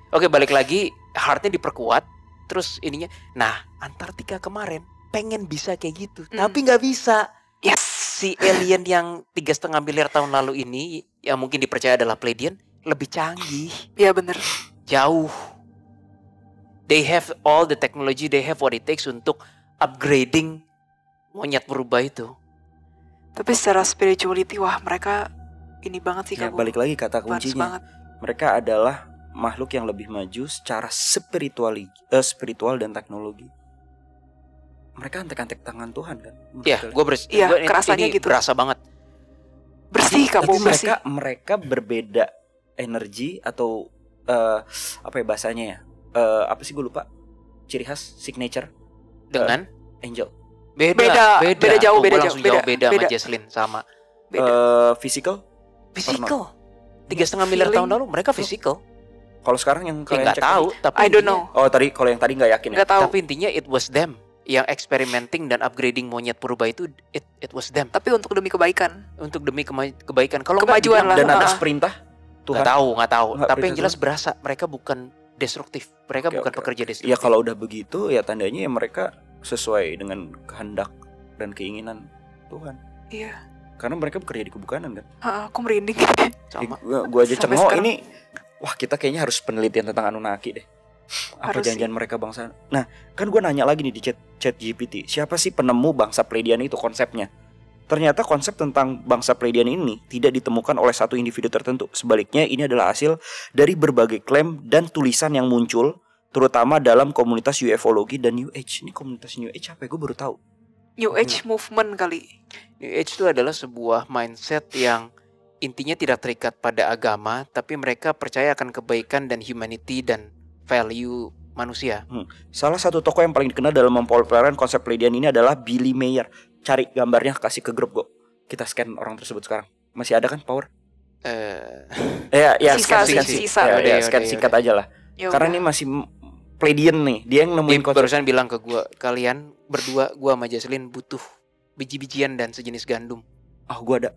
Oke, balik lagi, heartnya diperkuat. Terus ininya, nah Antartika kemarin pengen bisa kayak gitu, tapi nggak bisa. Yes. Si alien yang 3,5 miliar tahun lalu ini, yang mungkin dipercaya adalah Pleiadian, lebih canggih, Iya bener. jauh. They have all the technology, they have what it takes untuk upgrading monyet berubah itu. Tapi secara spirituality, wah mereka ini banget sih Ya, Kak Bu. balik lagi kata Advance kuncinya. banget. Mereka adalah makhluk yang lebih maju secara spiritual dan teknologi. Mereka antek-antek tangan Tuhan kan? Ya, Iya, kerasanya gitu. berasa banget. Bersih Kak Bu, Tapi bersih. mereka berbeda energi atau apa ya bahasanya ya? Apa sih gue lupa? Ciri khas signature Dengan angel. Beda jauh, Gua beda langsung jauh, jauh beda sama beda. Jesslyn sama. Physical. Physical. 3,5 miliar Feeling. tahun lalu mereka physical. Kalau sekarang yang Ya kalian nggak cek tahu, tapi I don't intinya- know. Oh tadi kalau yang tadi nggak yakin ya? Nggak tahu. Tapi intinya it was them yang experimenting dan upgrading monyet purba itu. It was them Tapi untuk demi kebaikan. untuk demi kebaikan. Kalau nggak Kemajuan dibilang- lah. Dan Ah. atas perintah Tuhan. nggak tahu. Nggak Tapi yang perintah jelas berasa mereka bukan destruktif. Mereka Oke, bukan oke, pekerja Ya destruktif. kalau udah begitu ya tandanya ya mereka sesuai dengan kehendak dan keinginan Tuhan. Iya. Karena mereka bekerja di kebukanan kan. Aku merinding. Sama. Gua aja Sampai cengok sekarang. ini. Wah kita kayaknya harus penelitian tentang Anunnaki deh. Apa Harus janjian mereka bangsa? Nah kan gue nanya lagi nih di chat GPT. Siapa sih penemu bangsa Pleiadian itu konsepnya? Ternyata konsep tentang bangsa Pleiadian ini tidak ditemukan oleh satu individu tertentu. Sebaliknya ini adalah hasil dari berbagai klaim dan tulisan yang muncul, terutama dalam komunitas ufologi dan New Age. Ini komunitas New Age apa ya? Gue baru tahu. New Age movement kali. New Age itu adalah sebuah mindset yang intinya tidak terikat pada agama, tapi mereka percaya akan kebaikan dan humanity dan value manusia. Salah satu tokoh yang paling dikenal dalam mempopulerkan konsep Pleiadian ini adalah Billy Mayer. Cari gambarnya, kasih ke grup, Go. Kita scan orang tersebut sekarang. Masih ada kan power? Ya Sisa, scan sisa. Yaudah, scan yaudah, singkat aja lah. Ya Karena udah. ini masih Pleiadian nih. Dia yang Dia nemuin konsep. barusan bilang ke gua, kalian berdua, gua sama Jesslyn butuh biji-bijian dan sejenis gandum. Oh, gua ada.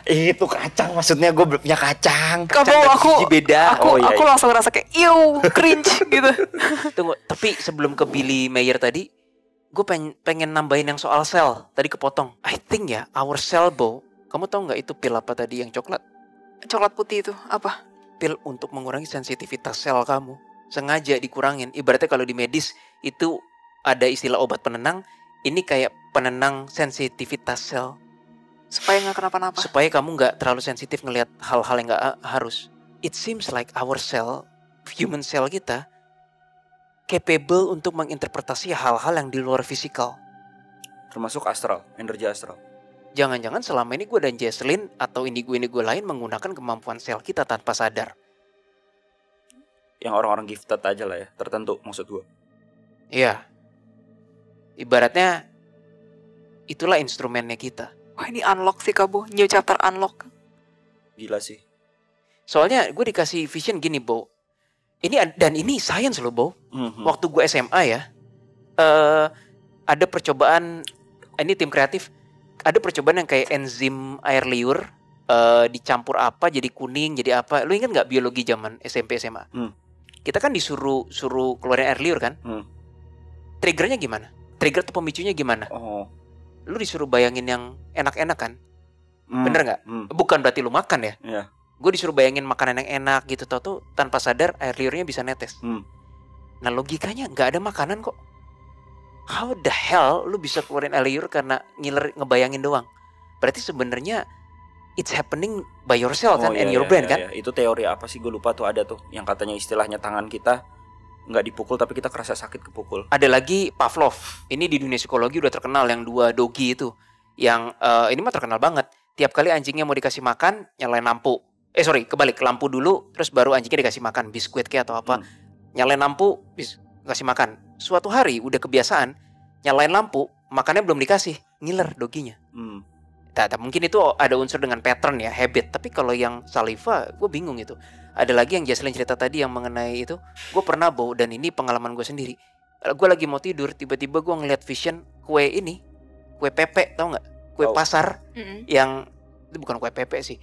Itu kacang maksudnya, gue belum punya kacang. Kak Bu, Dan aku biji beda. Oh, iya, aku iya. langsung ngerasa kayak ew, cringe gitu. Tunggu, tapi sebelum ke Billy Mayer tadi, gue pengen nambahin yang soal sel. Tadi kepotong. I think ya, our cell bow. Kamu tahu nggak itu pil apa tadi yang coklat? Coklat putih itu apa? Pil untuk mengurangi sensitivitas sel kamu. Sengaja dikurangin. Ibaratnya kalau di medis itu ada istilah obat penenang. Ini kayak penenang sensitivitas sel. Supaya nggak kenapa-napa. Supaya kamu nggak terlalu sensitif ngelihat hal-hal yang nggak harus. It seems like our cell, human cell kita, capable untuk menginterpretasi hal-hal yang di luar fisikal. Termasuk astral, energi astral. Jangan-jangan selama ini gue dan Jesslyn atau indigo-indigo lain menggunakan kemampuan sel kita tanpa sadar. Yang orang-orang gifted aja lah ya, tertentu maksud gue. Iya. Ibaratnya itulah instrumennya kita. Wah ini unlock sih Kak Bu, new chapter unlock. Gila sih. Soalnya gue dikasih vision gini, Bo. Ini science loh, Bo. Waktu gue SMA ya, ada percobaan, ini tim kreatif, ada percobaan yang kayak enzim air liur dicampur apa jadi kuning jadi apa. Lu ingat nggak biologi zaman SMP SMA? Kita kan disuruh keluarin air liur kan? Triggernya gimana? Trigger tuh pemicunya gimana? Oh. Lu disuruh bayangin yang enak-enak kan? Bener nggak? Bukan berarti lu makan ya? Iya. Gue disuruh bayangin makanan yang enak gitu, tau tuh tanpa sadar air liurnya bisa netes. Nah logikanya nggak ada makanan kok. How the hell lu bisa keluarin air liur karena ngebayangin doang? Berarti sebenarnya it's happening by yourself kan, and your brain kan? Iya. Itu teori apa sih, gue lupa tuh, ada tuh yang katanya istilahnya tangan kita nggak dipukul tapi kita kerasa sakit kepukul. Ada lagi Pavlov. Ini di dunia psikologi udah terkenal yang dua dogi itu. Yang ini mah terkenal banget. Tiap kali anjingnya mau dikasih makan, nyalain lampu. Kebalik, lampu dulu, terus baru anjingnya dikasih makan, biskuit kayak atau apa. Nyalain lampu, kasih makan. Suatu hari udah kebiasaan, nyalain lampu, makannya belum dikasih, ngiler doginya. Mungkin itu ada unsur dengan pattern ya, habit. Tapi kalau yang saliva, gue bingung itu. Ada lagi yang Jaslyn cerita tadi yang mengenai itu, gue pernah bau dan ini pengalaman gue sendiri. Gue lagi mau tidur, tiba-tiba gue ngeliat vision kue pepe, tau nggak? Kue pasar yang itu bukan kue pepe sih.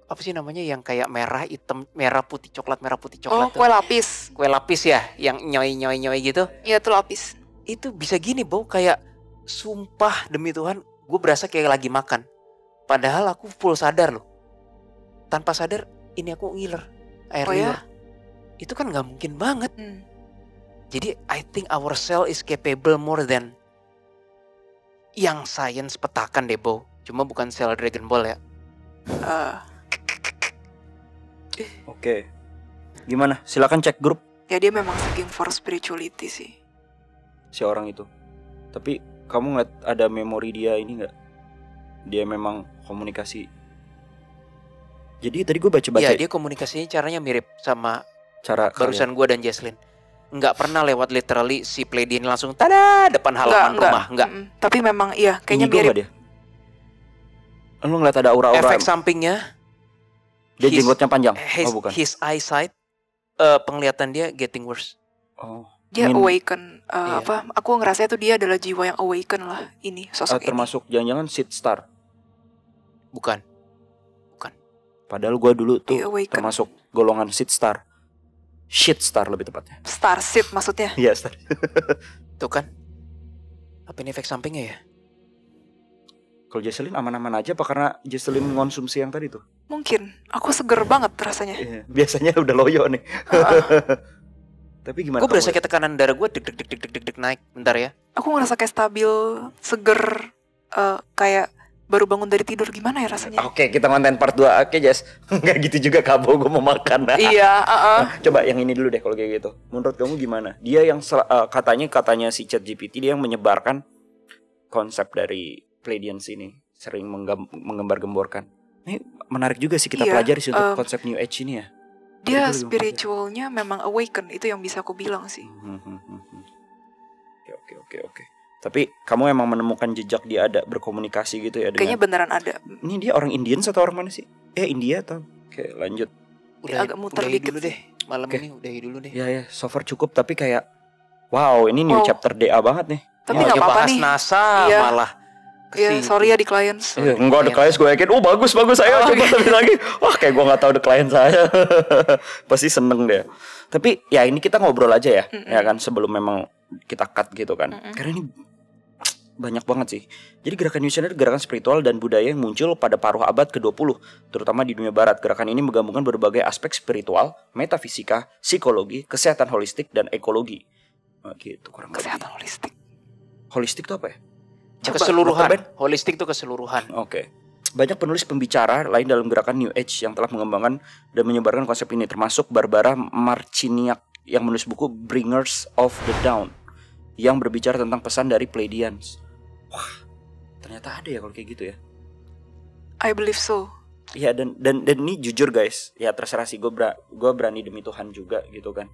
Apa sih namanya yang kayak merah, hitam, merah putih coklat. Oh, kue lapis. Kue lapis ya, yang nyoi gitu. Iya, itu lapis. Itu bisa gini, bau kayak sumpah demi Tuhan, gue berasa kayak lagi makan. Padahal aku full sadar loh. Tanpa sadar, ini aku ngiler, air liur. Itu kan nggak mungkin banget. Jadi I think our cell is capable more than yang science petakan deh, Bo. Cuma bukan sel Dragon Ball ya. Oke. Gimana? Silakan cek grup. Ya dia memang seeking for spirituality sih. Si orang itu. Tapi kamu ngeliat ada memori dia ini nggak? Dia memang komunikasi. Jadi tadi gue baca-baca. Iya, dia komunikasinya caranya mirip sama cara barusan gue dan Jaslyn. Nggak pernah lewat literally si Pleiadian langsung tada depan halaman rumah. Enggak. Tapi memang iya, kayaknya mirip. Dia. Lu ngeliat ada aura-aura. Efek sampingnya. Dia jenggotnya panjang. Bukan. His eyesight, penglihatan dia getting worse. Dia awaken. Aku ngerasa itu dia adalah jiwa yang awaken lah. Ini sosok ini. Termasuk jangan-jangan Seed Star. Bukan. Padahal gue dulu tuh termasuk golongan Seed Star. Shit Star lebih tepatnya. Star Seed maksudnya. Iya, Star. Tuh kan. Apa ini efek sampingnya ya? Kalau Jaslyn aman-aman aja apa karena Jaslyn mengonsumsi yang tadi tuh? Mungkin. Aku seger banget rasanya. Biasanya udah loyo nih. Tapi gimana? Gue berasa kayak tekanan darah gue deg naik. Bentar ya. Aku ngerasa kayak stabil, seger, kayak baru bangun dari tidur. Gimana ya rasanya? Oke, kita konten part 2. Oke, Jas. Nggak gitu juga Kabo, gue mau makan. Iya, Coba yang ini dulu deh kalau kayak gitu. Menurut kamu gimana? Dia yang katanya si ChatGPT dia yang menyebarkan konsep dari Pleiadians ini, sering menggembar-gemborkan. Ini menarik juga sih kita pelajari sih untuk konsep New Age ini ya. Dia spiritualnya memang awaken, itu yang bisa aku bilang sih. Oke. Tapi kamu emang menemukan jejak dia ada berkomunikasi gitu ya? Kayaknya beneran ada. Ini dia orang Indian atau orang mana sih? India atau? Oke, lanjut. Agak muter dikit dulu deh. Malam ini udahi dulu deh. Ya, so far cukup. Tapi kayak, wow, ini new chapter DA banget nih. Tapi nggak apa-apa nih. NASA malah. Iya, sorry ya di klien. Enggak, The Clients gue yakin, bagus saya coba lebih lagi. Wah, kayak gue nggak tahu The Client saya. Pasti seneng deh. Tapi ya ini kita ngobrol aja ya, ya kan sebelum memang kita cut gitu kan. Karena ini banyak banget sih. Jadi gerakan New Age adalah gerakan spiritual dan budaya yang muncul pada paruh abad ke-20, terutama di dunia barat. Gerakan ini menggabungkan berbagai aspek spiritual, metafisika, psikologi, kesehatan holistik, dan ekologi. Gitu kurang lebih. Kesehatan holistik. Holistik itu apa ya? Keseluruhan. Holistik itu keseluruhan. Oke. Banyak penulis pembicara lain dalam gerakan New Age yang telah mengembangkan dan menyebarkan konsep ini, termasuk Barbara Marciniak yang menulis buku Bringers of the Dawn yang berbicara tentang pesan dari Pleiadians. Wah, ternyata ada ya kalau kayak gitu ya. I believe so. Iya, dan ini jujur guys, ya terserah sih, gue berani demi Tuhan juga gitu kan.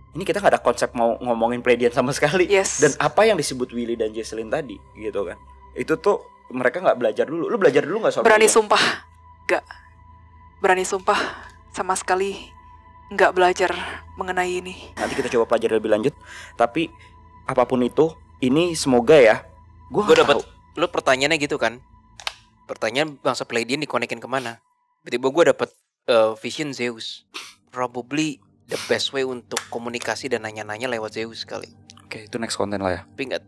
Ini kita gak ada konsep mau ngomongin Pleiadian sama sekali. Yes. Dan apa yang disebut Willy dan Jaslyn tadi gitu kan, itu tuh mereka gak belajar dulu. Lu belajar dulu gak soal Berani Pleiadian? sumpah. Gak. Berani sumpah sama sekali gak belajar mengenai ini. Nanti kita coba pelajari lebih lanjut. Tapi apapun itu, ini semoga ya. Gue dapat. Lu pertanyaannya gitu kan, pertanyaan bangsa Pleiadian dikonekin kemana? Tiba-tiba gue dapat vision Zeus. Probably the best way untuk komunikasi dan nanya-nanya lewat Zeus kali. Oke, itu next konten lah ya. Tapi enggak.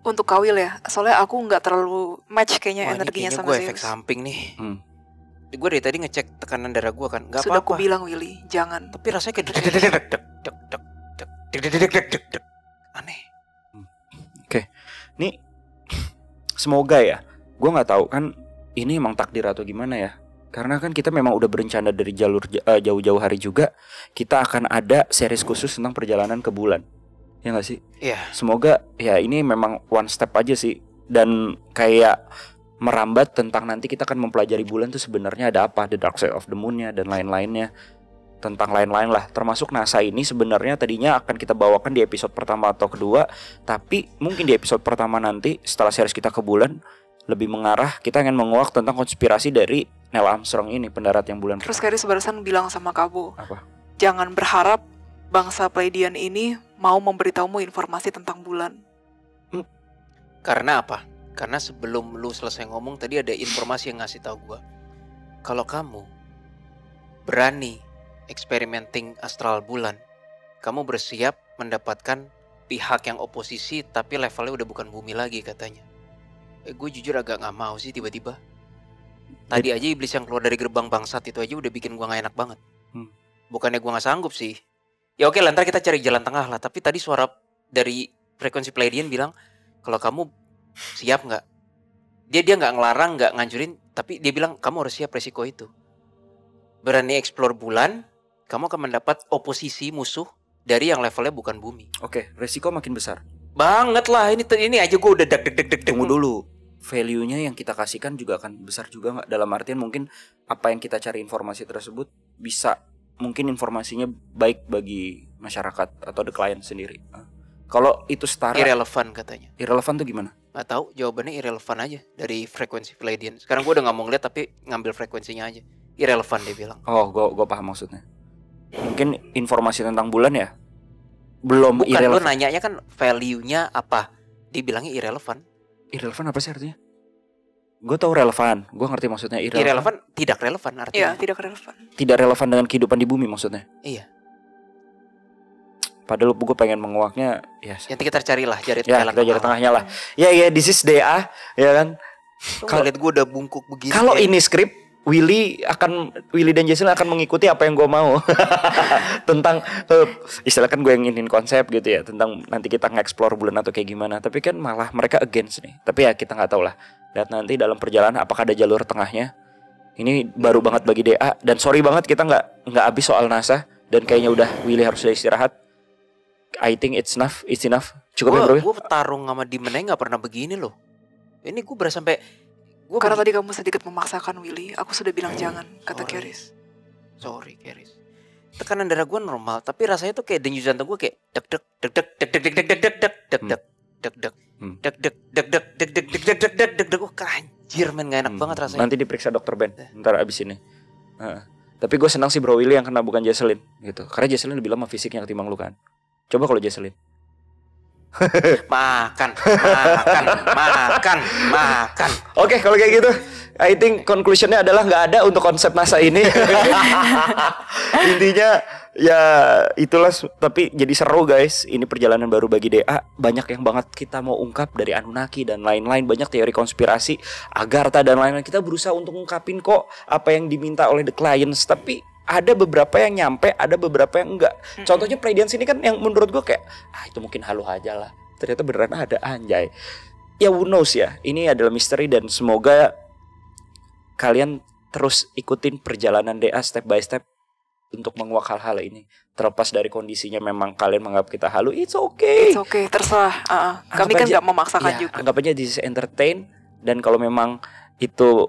Untuk Kawil ya, soalnya aku nggak terlalu match kayaknya energinya sama gue Zeus. efek samping nih. Gue dari tadi ngecek tekanan darah gue kan, nggak Sudah apa-apa. aku bilang Willy, jangan. Tapi rasanya kayak aneh. Oke, nih semoga ya. Gue nggak tahu kan ini emang takdir atau gimana ya. Karena kan kita memang udah berencana dari jalur jauh-jauh hari juga. Kita akan ada series khusus tentang perjalanan ke bulan. Ya nggak sih? Iya. Semoga ya ini memang one step aja sih. dan kayak merambat tentang nanti kita akan mempelajari bulan tuh sebenarnya ada apa, the dark side of the moon-nya dan lain-lainnya, tentang lain-lain lah. Termasuk NASA ini sebenarnya tadinya akan kita bawakan di episode pertama atau kedua, tapi mungkin di episode pertama nanti setelah series kita ke bulan lebih mengarah kita ingin menguak tentang konspirasi dari Neil Armstrong ini, pendarat yang bulan. Terus Keris barusan bilang sama Kabo, Apa? jangan berharap bangsa Pleiadian ini mau memberitahumu informasi tentang bulan. Karena apa? Karena sebelum lu selesai ngomong tadi ada informasi yang ngasih tahu gua. Kalau kamu berani experimenting astral bulan, kamu bersiap mendapatkan pihak yang oposisi tapi levelnya udah bukan bumi lagi katanya. Gue jujur agak gak mau sih tiba-tiba. Tadi aja iblis yang keluar dari gerbang bangsat itu aja udah bikin gua gak enak banget. Bukannya gua gak sanggup sih. Ya oke, lantar kita cari jalan tengah lah. Tapi tadi suara dari frekuensi Pleiadian bilang kalau kamu siap nggak? Dia nggak ngelarang, nggak ngancurin, tapi dia bilang kamu harus siap resiko itu. Berani explore bulan, kamu akan mendapat oposisi musuh dari yang levelnya bukan bumi. Oke, resiko makin besar. Banget lah, ini aja gue udah deg. Tunggu dulu, value-nya yang kita kasihkan juga akan besar juga nggak? Dalam artian mungkin apa yang kita cari informasi tersebut bisa mungkin informasinya baik bagi masyarakat atau the client sendiri. Kalau itu setara, irrelevant katanya. Irrelevant tuh gimana? Nggak tahu, jawabannya irrelevant aja dari frekuensi Pleiadian. Sekarang gue udah nggak mau ngeliat tapi ngambil frekuensinya aja. Irrelevant dia bilang. Oh, gue paham maksudnya. Mungkin informasi tentang bulan ya belum. Bukan, irrelevant. lu nanyanya kan value-nya apa? Dia bilangnya irrelevant. Irrelevant apa sih artinya? Gue tahu relevan, gue ngerti maksudnya irrelevant. Irrelevant, tidak relevan artinya. Iya, tidak relevan. Tidak relevan dengan kehidupan di bumi maksudnya. Iya. Padahal gue pengen menguaknya ya. Nanti kita carilah jarit Ya, kita jalan tengahnya lah. Ya, this is DA, ya kan. Kalau lihat gue udah bungkuk begini. Kalau ini skrip, Willy dan Jason akan mengikuti apa yang gue mau. Tentang istilah kan gue yang ingin konsep gitu ya, tentang nanti kita nge-explore bulan atau kayak gimana. Tapi kan malah mereka against nih. Tapi ya kita nggak tahu lah. Lihat nanti dalam perjalanan apakah ada jalur tengahnya. Ini baru banget bagi DA, dan sorry banget kita nggak habis soal NASA, dan kayaknya udah Willy harus istirahat. I think it's enough. Cukup ya bro. Gue tarung sama Dimennya nggak pernah begini loh. Ini gue berasa sampai. Karena tadi kamu sedikit memaksakan Willy, aku sudah bilang jangan, kata Keris. Sorry Keris. Tekanan darah gue normal, tapi rasanya tuh kayak denyut jantung gue kayak deg. Anjir men, gak enak banget rasanya. Nanti diperiksa dokter Ben ntar abis ini. Tapi gue senang sih Bro Willy yang kena bukan Jesselyn gitu. Karena Jesselyn lebih lama fisiknya ketimbang lu kan. Coba kalau Jesselyn. Makan. Oke, kalau kayak gitu, I think conclusionnya adalah nggak ada untuk konsep NASA ini. Intinya ya itulah. Tapi jadi seru guys. Ini perjalanan baru bagi DA. Banyak yang banget kita mau ungkap dari Anunnaki dan lain-lain. Banyak teori konspirasi, Agartha dan lain-lain. Kita berusaha untuk ngungkapin kok apa yang diminta oleh the clients. Tapi ada beberapa yang nyampe, ada beberapa yang enggak. Contohnya Pleiadian sini kan yang menurut gue kayak itu mungkin halu aja lah. Ternyata beneran ada, anjay. Ya who knows ya. Ini adalah misteri dan semoga kalian terus ikutin perjalanan DA step by step untuk menguak hal-hal ini. Terlepas dari kondisinya memang kalian menganggap kita halu, it's okay. It's okay, terserah. Kami kan nggak memaksakan juga. Anggap aja this is entertain. Dan kalau memang itu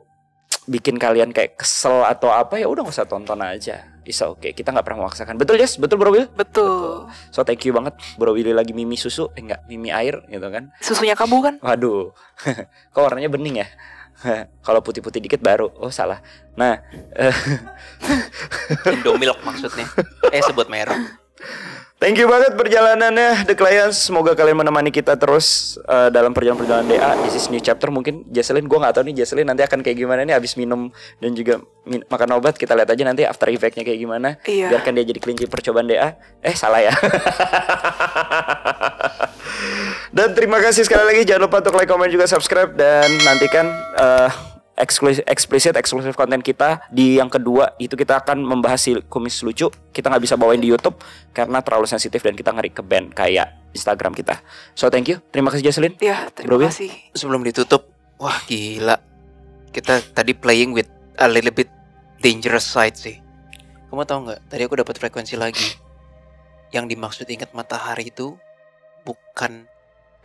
bikin kalian kayak kesel atau apa, ya udah nggak usah tonton aja. It's okay, kita nggak pernah memaksakan. Betul Jess? Betul Bro Will? Betul. So thank you banget Bro Willy lagi mimi susu, mimi air gitu kan. Susunya kamu kan? Waduh. Kok warnanya bening ya? Kalau putih-putih dikit baru. Oh salah. Nah, Indomilk maksudnya. Sebut merek. thank you banget perjalanannya The Clients. Semoga kalian menemani kita terus dalam perjalanan DA. This is new chapter. Mungkin Jesselyn, gue gak tahu nih Jesselyn nanti akan kayak gimana nih abis minum dan juga makan obat. Kita lihat aja nanti after effect-nya kayak gimana. Iya. Biarkan dia jadi kelinci percobaan DA. Salah ya. Dan terima kasih sekali lagi. Jangan lupa untuk like, comment, juga subscribe. Dan nantikan eksklusif konten kita di yang kedua. Itu kita akan membahas si kumis lucu. Kita gak bisa bawain di YouTube karena terlalu sensitif dan kita ngeri ke band kayak Instagram kita. So thank you. Terima kasih Jesselyn. Ya, terima kasih. Sebelum ditutup, wah gila, kita tadi playing with a little bit dangerous side sih. Kamu tahu nggak? Tadi aku dapat frekuensi lagi. Yang dimaksud ingat matahari itu bukan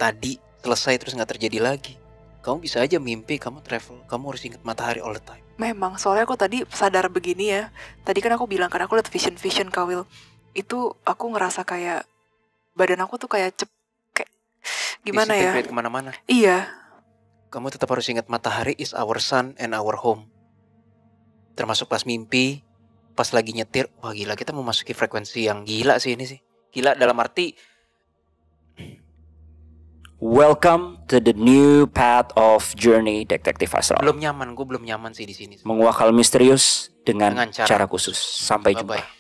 tadi selesai terus nggak terjadi lagi. Kamu bisa aja mimpi, kamu travel, kamu harus ingat matahari all the time. Memang, soalnya aku tadi sadar begini ya. Tadi kan aku bilang kan aku liat vision Kawil. Itu aku ngerasa kayak badan aku tuh kayak kayak gimana ya? Disintegrate kemana-mana. Iya. Kamu tetap harus ingat matahari is our sun and our home. Termasuk pas mimpi, pas lagi nyetir. Wah gila, kita memasuki frekuensi yang gila sih ini sih. Gila dalam arti Welcome to the new path of journey Detektif Astral. gue belum nyaman sih di sini. Menguak hal misterius dengan Dengan cara khusus. Sampai jumpa. Bye-bye.